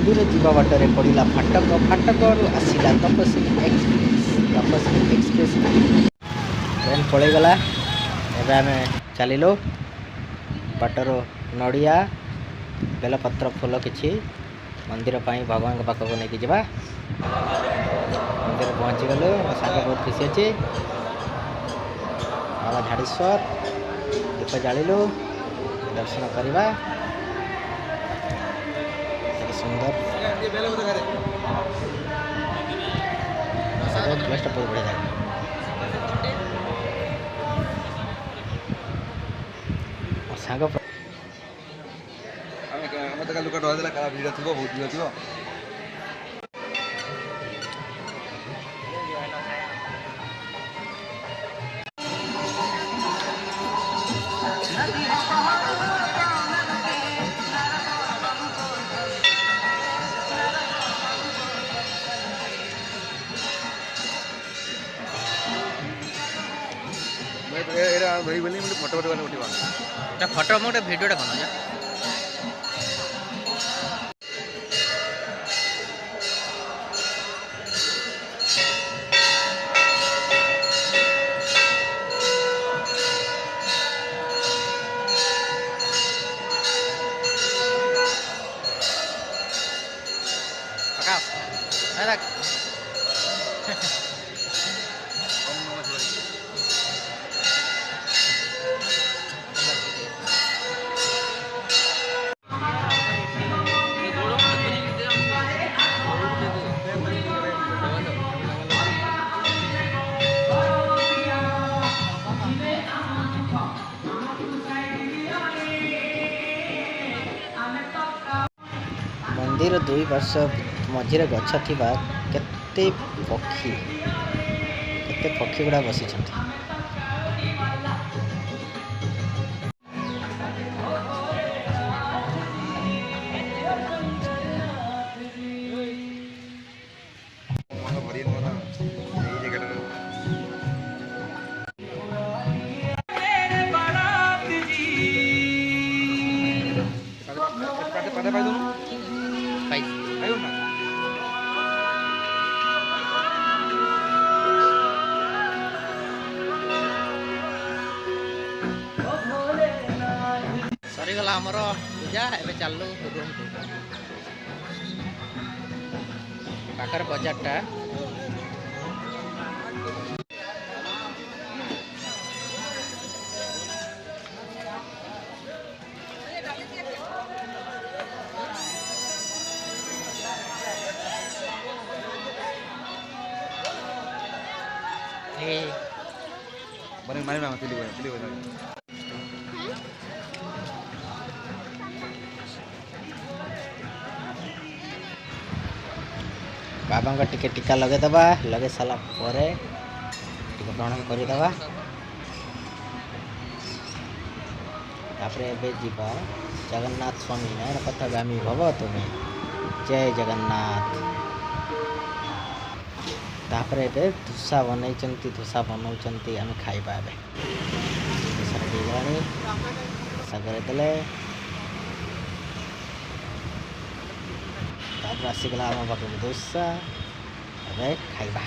दूर जीवा बाटर पड़ा फाटक फाटक आसला तपस्वी एक्सप्रेस ट्रेन पलैगला। एवं आम चलू बाटर नड़िया बेलपत्र फूल किसी मंदिर भगवान पाखक नहीं जावा। मंदिर पहुँची गलु साग बहुत खुशी अच्छे बाबा झाड़ेश्वर दीप जालु दर्शन करवा सुंदर बहुत बढ़िया सांग लुक भिड़ थी बहुत भिड़ थी भाई बोली फोटो फोटो उठा फोटो मोटे भिडियोटा बना मंदिर 2 वर्ष मझे गछ थी केते पक्षी गुड़ा बसी सरीगला आमर पूजा एवं चलू रूम पाखर बजारटा बने मारे ना तिली बाबा टिके टीका लगेदबा लगे सारा पर प्रणाम करदे जीवा जगन्नाथ स्वामी नयन पथगामी भव तुम्हें जय जगन्नाथ। तापर ए धूसा बनई धूसा बनाऊँ आम खाइबा सागर देले आसीगला आम पाक धूसा खाइबा।